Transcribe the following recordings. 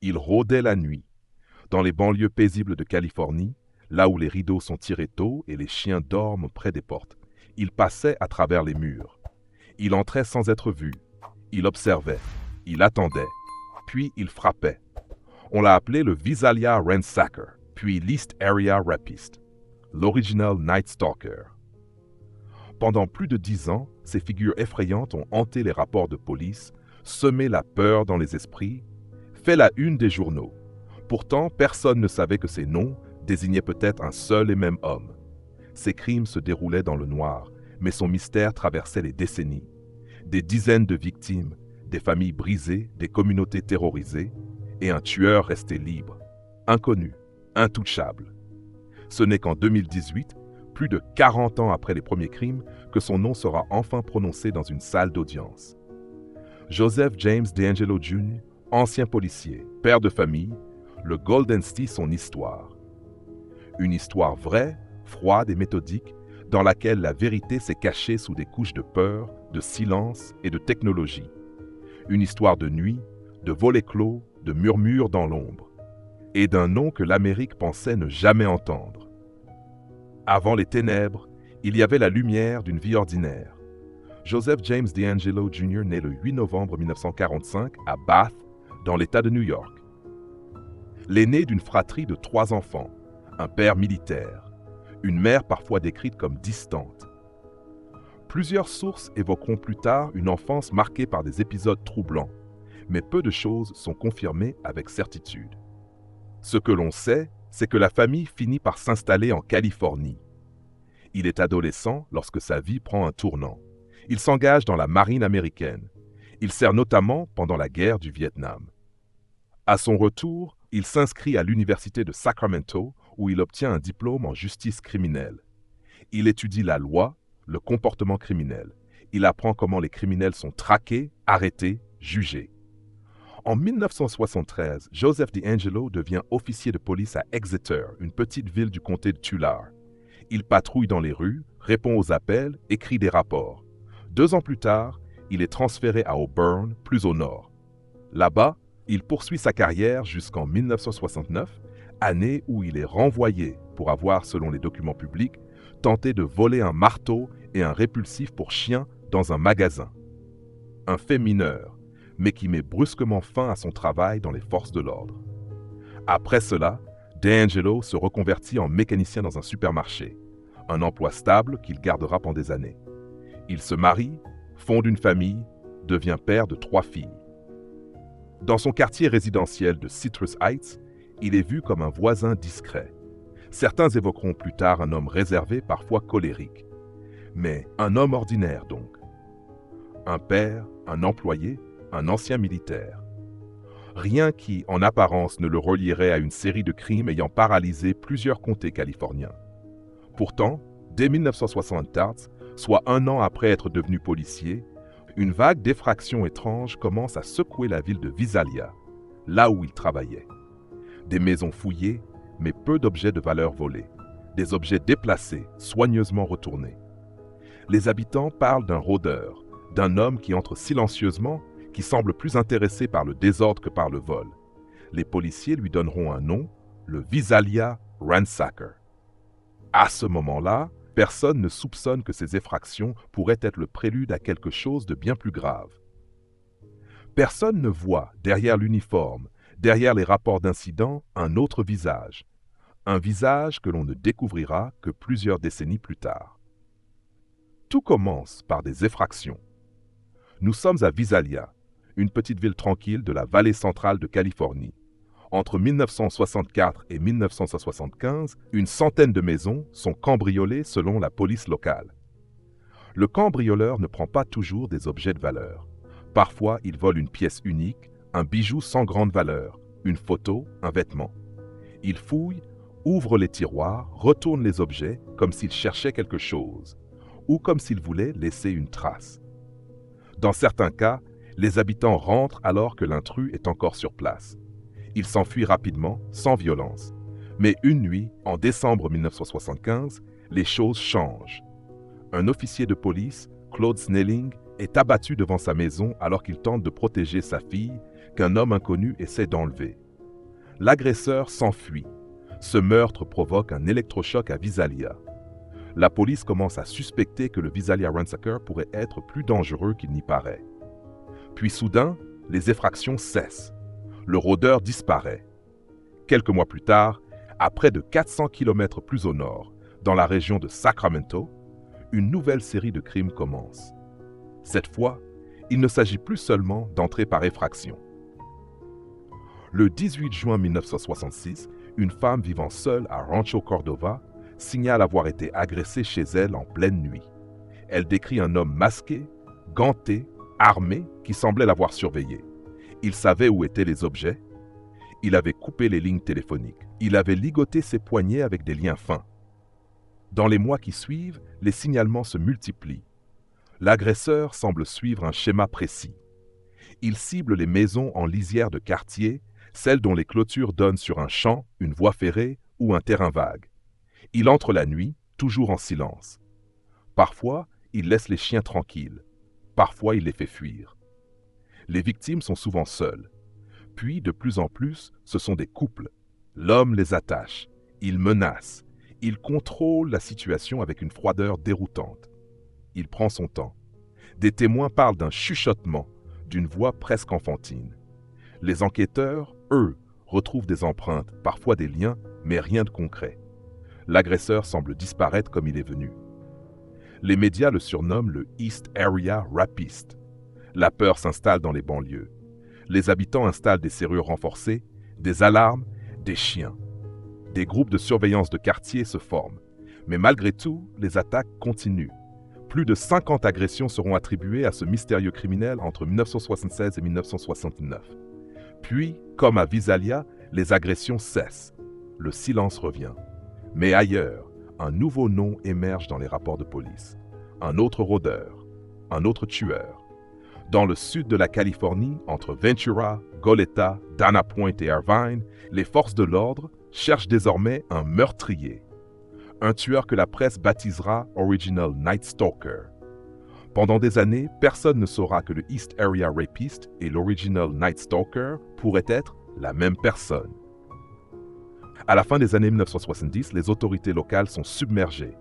Il rôdait la nuit, dans les banlieues paisibles de Californie, là où les rideaux sont tirés tôt et les chiens dorment près des portes. Il passait à travers les murs. Il entrait sans être vu. Il observait. Il attendait. Puis il frappait. On l'a appelé le Visalia Ransacker, puis l'East Area Rapist, l'original Night Stalker. Pendant plus de 10 ans, ces figures effrayantes ont hanté les rapports de police, semé la peur dans les esprits, fait la une des journaux. Pourtant, personne ne savait que ces noms désignaient peut-être un seul et même homme. Ses crimes se déroulaient dans le noir, mais son mystère traversait les décennies. Des dizaines de victimes, des familles brisées, des communautés terrorisées, et un tueur resté libre, inconnu, intouchable. Ce n'est qu'en 2018, plus de 40 ans après les premiers crimes, que son nom sera enfin prononcé dans une salle d'audience. Joseph James DeAngelo Jr., ancien policier, père de famille, le Golden State son histoire. Une histoire vraie, froide et méthodique, dans laquelle la vérité s'est cachée sous des couches de peur, de silence et de technologie. Une histoire de nuit, de volets clos, de murmures dans l'ombre, et d'un nom que l'Amérique pensait ne jamais entendre. Avant les ténèbres, il y avait la lumière d'une vie ordinaire. Joseph James DeAngelo Jr. naît le 8 novembre 1945 à Bath, dans l'État de New York. L'aîné d'une fratrie de 3 enfants, un père militaire, une mère parfois décrite comme distante. Plusieurs sources évoqueront plus tard une enfance marquée par des épisodes troublants, mais peu de choses sont confirmées avec certitude. Ce que l'on sait, c'est que la famille finit par s'installer en Californie. Il est adolescent lorsque sa vie prend un tournant. Il s'engage dans la marine américaine. Il sert notamment pendant la guerre du Vietnam. À son retour, il s'inscrit à l'université de Sacramento où il obtient un diplôme en justice criminelle. Il étudie la loi, le comportement criminel. Il apprend comment les criminels sont traqués, arrêtés, jugés. En 1973, Joseph DeAngelo devient officier de police à Exeter, une petite ville du comté de Tulare. Il patrouille dans les rues, répond aux appels, écrit des rapports. 2 ans plus tard, il est transféré à Auburn, plus au nord. Là-bas, il poursuit sa carrière jusqu'en 1969, année où il est renvoyé pour avoir, selon les documents publics, tenté de voler un marteau et un répulsif pour chien dans un magasin. Un fait mineur, mais qui met brusquement fin à son travail dans les forces de l'ordre. Après cela, DeAngelo se reconvertit en mécanicien dans un supermarché, un emploi stable qu'il gardera pendant des années. Il se marie, fonde une famille, devient père de 3 filles. Dans son quartier résidentiel de Citrus Heights, il est vu comme un voisin discret. Certains évoqueront plus tard un homme réservé, parfois colérique. Mais un homme ordinaire donc. Un père, un employé, un ancien militaire. Rien qui, en apparence, ne le relierait à une série de crimes ayant paralysé plusieurs comtés californiens. Pourtant, dès 1974, soit 1 an après être devenu policier, une vague d'effractions étranges commence à secouer la ville de Visalia, là où il travaillait. Des maisons fouillées, mais peu d'objets de valeur volés. Des objets déplacés, soigneusement retournés. Les habitants parlent d'un rôdeur, d'un homme qui entre silencieusement, qui semble plus intéressé par le désordre que par le vol. Les policiers lui donneront un nom, le Visalia Ransacker. À ce moment-là, personne ne soupçonne que ces effractions pourraient être le prélude à quelque chose de bien plus grave. Personne ne voit, derrière l'uniforme, derrière les rapports d'incidents, un autre visage. Un visage que l'on ne découvrira que plusieurs décennies plus tard. Tout commence par des effractions. Nous sommes à Visalia, une petite ville tranquille de la vallée centrale de Californie. Entre 1964 et 1975, une centaine de maisons sont cambriolées selon la police locale. Le cambrioleur ne prend pas toujours des objets de valeur. Parfois, il vole une pièce unique, un bijou sans grande valeur, une photo, un vêtement. Il fouille, ouvre les tiroirs, retourne les objets comme s'il cherchait quelque chose, ou comme s'il voulait laisser une trace. Dans certains cas, les habitants rentrent alors que l'intrus est encore sur place. Il s'enfuit rapidement, sans violence. Mais une nuit, en décembre 1975, les choses changent. Un officier de police, Claude Snelling, est abattu devant sa maison alors qu'il tente de protéger sa fille qu'un homme inconnu essaie d'enlever. L'agresseur s'enfuit. Ce meurtre provoque un électrochoc à Visalia. La police commence à suspecter que le Visalia Ransacker pourrait être plus dangereux qu'il n'y paraît. Puis soudain, les effractions cessent. Le rôdeur disparaît. Quelques mois plus tard, à près de 400 km plus au nord, dans la région de Sacramento, une nouvelle série de crimes commence. Cette fois, il ne s'agit plus seulement d'entrer par effraction. Le 18 juin 1966, une femme vivant seule à Rancho Cordova signale avoir été agressée chez elle en pleine nuit. Elle décrit un homme masqué, ganté, armé, qui semblait l'avoir surveillée. Il savait où étaient les objets. Il avait coupé les lignes téléphoniques. Il avait ligoté ses poignets avec des liens fins. Dans les mois qui suivent, les signalements se multiplient. L'agresseur semble suivre un schéma précis. Il cible les maisons en lisière de quartier, celles dont les clôtures donnent sur un champ, une voie ferrée ou un terrain vague. Il entre la nuit, toujours en silence. Parfois, il laisse les chiens tranquilles. Parfois, il les fait fuir. Les victimes sont souvent seules. Puis, de plus en plus, ce sont des couples. L'homme les attache. Il menace. Il contrôle la situation avec une froideur déroutante. Il prend son temps. Des témoins parlent d'un chuchotement, d'une voix presque enfantine. Les enquêteurs, eux, retrouvent des empreintes, parfois des liens, mais rien de concret. L'agresseur semble disparaître comme il est venu. Les médias le surnomment le East Area Rapist. La peur s'installe dans les banlieues. Les habitants installent des serrures renforcées, des alarmes, des chiens. Des groupes de surveillance de quartier se forment. Mais malgré tout, les attaques continuent. Plus de 50 agressions seront attribuées à ce mystérieux criminel entre 1976 et 1969. Puis, comme à Visalia, les agressions cessent. Le silence revient. Mais ailleurs, un nouveau nom émerge dans les rapports de police. Un autre rôdeur, un autre tueur. Dans le sud de la Californie, entre Ventura, Goleta, Dana Point et Irvine, les forces de l'ordre cherchent désormais un meurtrier. Un tueur que la presse baptisera Original Night Stalker. Pendant des années, personne ne saura que le East Area Rapist et l'Original Night Stalker pourraient être la même personne. À la fin des années 1970, les autorités locales sont submergées.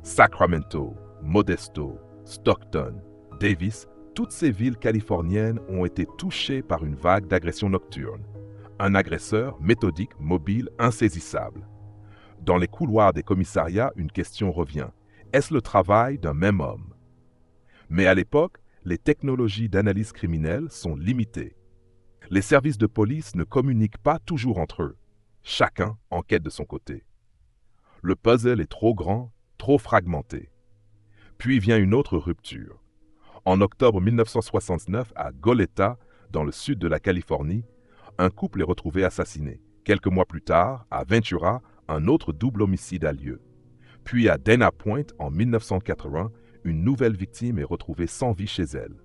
Sacramento, Modesto, Stockton, Davis, toutes ces villes californiennes ont été touchées par une vague d'agressions nocturnes. Un agresseur méthodique, mobile, insaisissable. Dans les couloirs des commissariats, une question revient. Est-ce le travail d'un même homme? Mais à l'époque, les technologies d'analyse criminelle sont limitées. Les services de police ne communiquent pas toujours entre eux. Chacun enquête de son côté. Le puzzle est trop grand, trop fragmenté. Puis vient une autre rupture. En octobre 1969, à Goleta, dans le sud de la Californie, un couple est retrouvé assassiné. Quelques mois plus tard, à Ventura, un autre double homicide a lieu. Puis à Dana Point, en 1980, une nouvelle victime est retrouvée sans vie chez elle.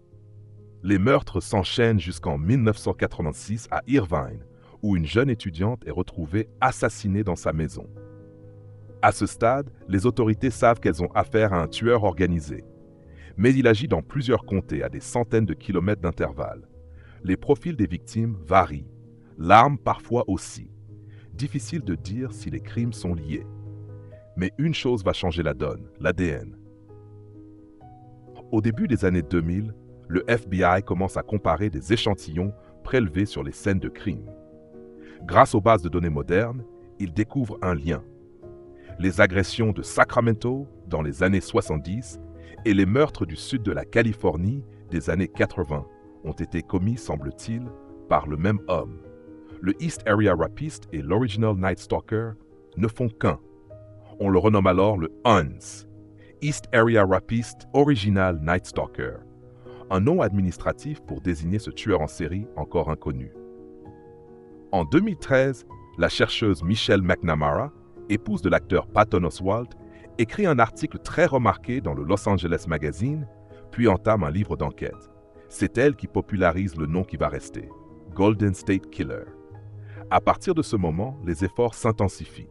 Les meurtres s'enchaînent jusqu'en 1986 à Irvine, où une jeune étudiante est retrouvée assassinée dans sa maison. À ce stade, les autorités savent qu'elles ont affaire à un tueur organisé. Mais il agit dans plusieurs comtés à des centaines de kilomètres d'intervalle. Les profils des victimes varient, l'arme parfois aussi. Difficile de dire si les crimes sont liés. Mais une chose va changer la donne, l'ADN. Au début des années 2000, le FBI commence à comparer des échantillons prélevés sur les scènes de crime. Grâce aux bases de données modernes, il découvre un lien. Les agressions de Sacramento dans les années 70 et les meurtres du sud de la Californie des années 80 ont été commis, semble-t-il, par le même homme. Le East Area Rapist et l'Original Night Stalker ne font qu'un. On le renomme alors le EARNS, East Area Rapist Original Night Stalker, un nom administratif pour désigner ce tueur en série encore inconnu. En 2013, la chercheuse Michelle McNamara, épouse de l'acteur Patton Oswalt, écrit un article très remarqué dans le Los Angeles Magazine, puis entame un livre d'enquête. C'est elle qui popularise le nom qui va rester, Golden State Killer. À partir de ce moment, les efforts s'intensifient.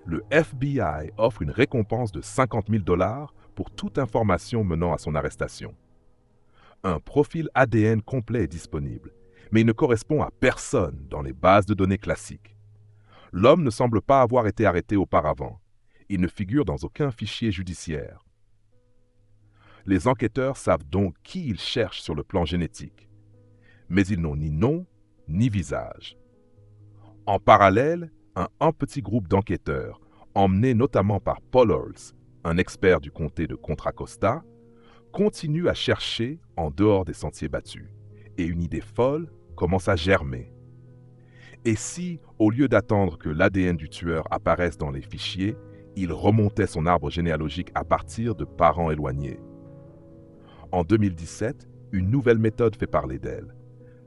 Le FBI offre une récompense de 50 000 $ pour toute information menant à son arrestation. Un profil ADN complet est disponible, mais il ne correspond à personne dans les bases de données classiques. L'homme ne semble pas avoir été arrêté auparavant. Il ne figure dans aucun fichier judiciaire. Les enquêteurs savent donc qui ils cherchent sur le plan génétique. Mais ils n'ont ni nom, ni visage. En parallèle, un petit groupe d'enquêteurs, emmenés notamment par Paul Earls, un expert du comté de Contra Costa, continue à chercher en dehors des sentiers battus. Et une idée folle commence à germer. Et si, au lieu d'attendre que l'ADN du tueur apparaisse dans les fichiers, il remontait son arbre généalogique à partir de parents éloignés? En 2017, une nouvelle méthode fait parler d'elle,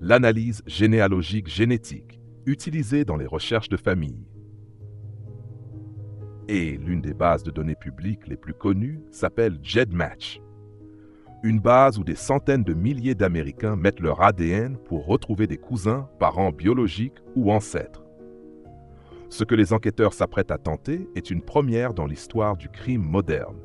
l'analyse généalogique génétique, utilisée dans les recherches de famille. Et l'une des bases de données publiques les plus connues s'appelle GEDmatch, une base où des centaines de milliers d'Américains mettent leur ADN pour retrouver des cousins, parents biologiques ou ancêtres. Ce que les enquêteurs s'apprêtent à tenter est une première dans l'histoire du crime moderne.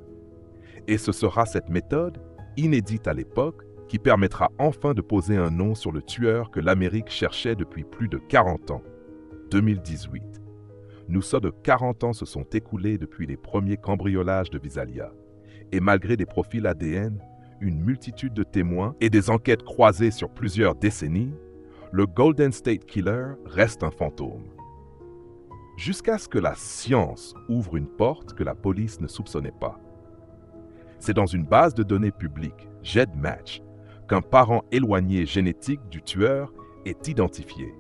Et ce sera cette méthode, inédite à l'époque, qui permettra enfin de poser un nom sur le tueur que l'Amérique cherchait depuis plus de 40 ans, 2018. Nous sommes de 40 ans se sont écoulés depuis les premiers cambriolages de Visalia. Et malgré des profils ADN, une multitude de témoins et des enquêtes croisées sur plusieurs décennies, le Golden State Killer reste un fantôme. Jusqu'à ce que la science ouvre une porte que la police ne soupçonnait pas. C'est dans une base de données publique, GEDmatch, qu'un parent éloigné génétique du tueur est identifié.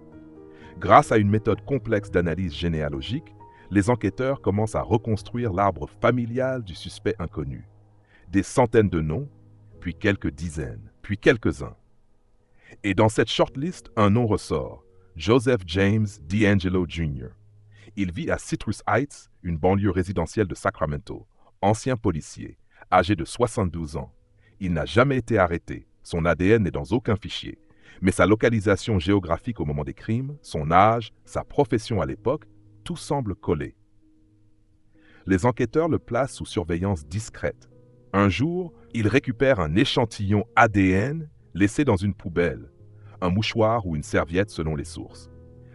Grâce à une méthode complexe d'analyse généalogique, les enquêteurs commencent à reconstruire l'arbre familial du suspect inconnu. Des centaines de noms, puis quelques dizaines, puis quelques-uns. Et dans cette shortlist, un nom ressort, Joseph James DeAngelo Jr. Il vit à Citrus Heights, une banlieue résidentielle de Sacramento, ancien policier, âgé de 72 ans. Il n'a jamais été arrêté, son ADN n'est dans aucun fichier, mais sa localisation géographique au moment des crimes, son âge, sa profession à l'époque, tout semble coller. Les enquêteurs le placent sous surveillance discrète. Un jour, ils récupèrent un échantillon ADN laissé dans une poubelle, un mouchoir ou une serviette selon les sources.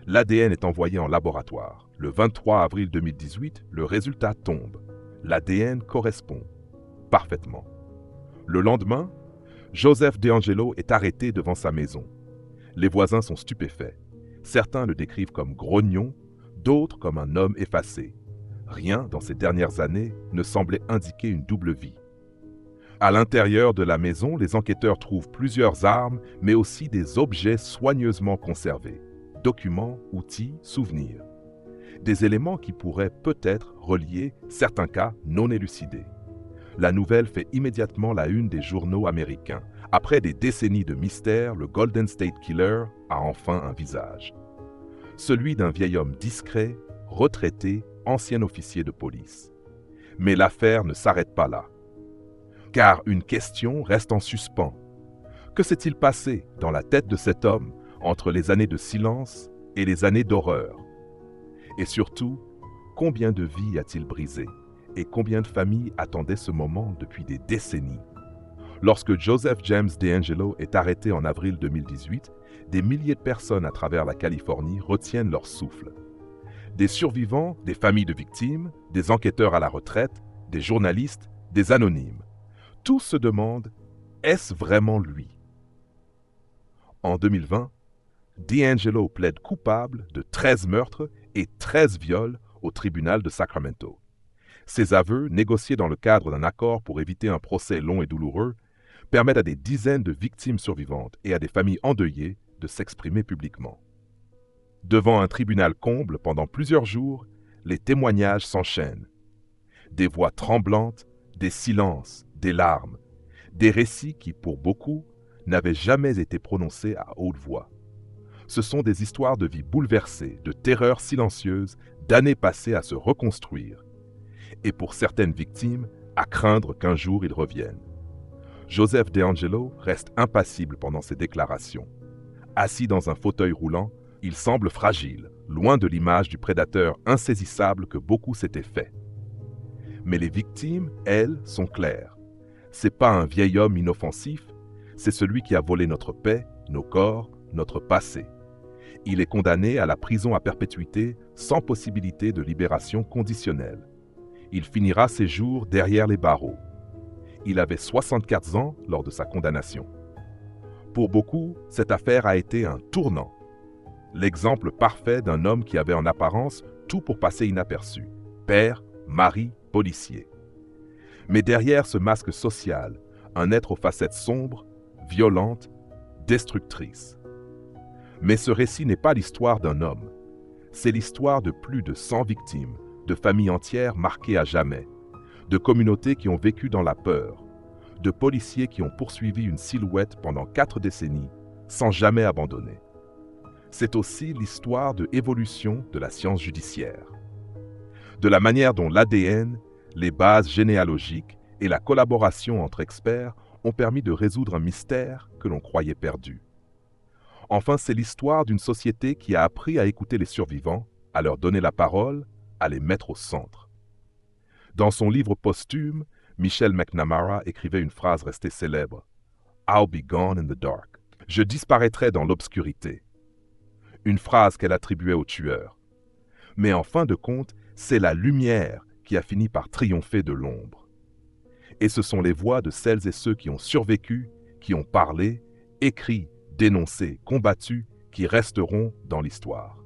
L'ADN est envoyé en laboratoire. Le 23 avril 2018, le résultat tombe. L'ADN correspond parfaitement. Le lendemain, Joseph DeAngelo est arrêté devant sa maison. Les voisins sont stupéfaits. Certains le décrivent comme grognon, d'autres comme un homme effacé. Rien dans ces dernières années ne semblait indiquer une double vie. À l'intérieur de la maison, les enquêteurs trouvent plusieurs armes, mais aussi des objets soigneusement conservés. Documents, outils, souvenirs. Des éléments qui pourraient peut-être relier certains cas non élucidés. La nouvelle fait immédiatement la une des journaux américains. Après des décennies de mystère, le Golden State Killer a enfin un visage. Celui d'un vieil homme discret, retraité, ancien officier de police. Mais l'affaire ne s'arrête pas là. Car une question reste en suspens. Que s'est-il passé dans la tête de cet homme entre les années de silence et les années d'horreur? Et surtout, combien de vies a-t-il brisé? Et combien de familles attendaient ce moment depuis des décennies? Lorsque Joseph James DeAngelo est arrêté en avril 2018, des milliers de personnes à travers la Californie retiennent leur souffle. Des survivants, des familles de victimes, des enquêteurs à la retraite, des journalistes, des anonymes. Tous se demandent, est-ce vraiment lui? En 2020, DeAngelo plaide coupable de 13 meurtres et 13 viols au tribunal de Sacramento. Ces aveux, négociés dans le cadre d'un accord pour éviter un procès long et douloureux, permettent à des dizaines de victimes survivantes et à des familles endeuillées de s'exprimer publiquement. Devant un tribunal comble pendant plusieurs jours, les témoignages s'enchaînent. Des voix tremblantes, des silences, des larmes, des récits qui, pour beaucoup, n'avaient jamais été prononcés à haute voix. Ce sont des histoires de vie bouleversées, de terreurs silencieuses, d'années passées à se reconstruire. Et pour certaines victimes, à craindre qu'un jour ils reviennent. Joseph DeAngelo reste impassible pendant ses déclarations. Assis dans un fauteuil roulant, il semble fragile, loin de l'image du prédateur insaisissable que beaucoup s'étaient fait. Mais les victimes, elles, sont claires. C'est pas un vieil homme inoffensif, c'est celui qui a volé notre paix, nos corps, notre passé. Il est condamné à la prison à perpétuité sans possibilité de libération conditionnelle. Il finira ses jours derrière les barreaux. Il avait 64 ans lors de sa condamnation. Pour beaucoup, cette affaire a été un tournant. L'exemple parfait d'un homme qui avait en apparence tout pour passer inaperçu. Père, mari, policier. Mais derrière ce masque social, un être aux facettes sombres, violentes, destructrices. Mais ce récit n'est pas l'histoire d'un homme. C'est l'histoire de plus de 100 victimes, de familles entières marquées à jamais, de communautés qui ont vécu dans la peur, de policiers qui ont poursuivi une silhouette pendant 4 décennies sans jamais abandonner. C'est aussi l'histoire de l'évolution de la science judiciaire, de la manière dont l'ADN, les bases généalogiques et la collaboration entre experts ont permis de résoudre un mystère que l'on croyait perdu. Enfin, c'est l'histoire d'une société qui a appris à écouter les survivants, à leur donner la parole, à les mettre au centre. Dans son livre posthume, Michelle McNamara écrivait une phrase restée célèbre. « I'll be gone in the dark ». « Je disparaîtrai dans l'obscurité ». Une phrase qu'elle attribuait au tueur. Mais en fin de compte, c'est la lumière qui a fini par triompher de l'ombre. Et ce sont les voix de celles et ceux qui ont survécu, qui ont parlé, écrit, dénoncé, combattu, qui resteront dans l'histoire.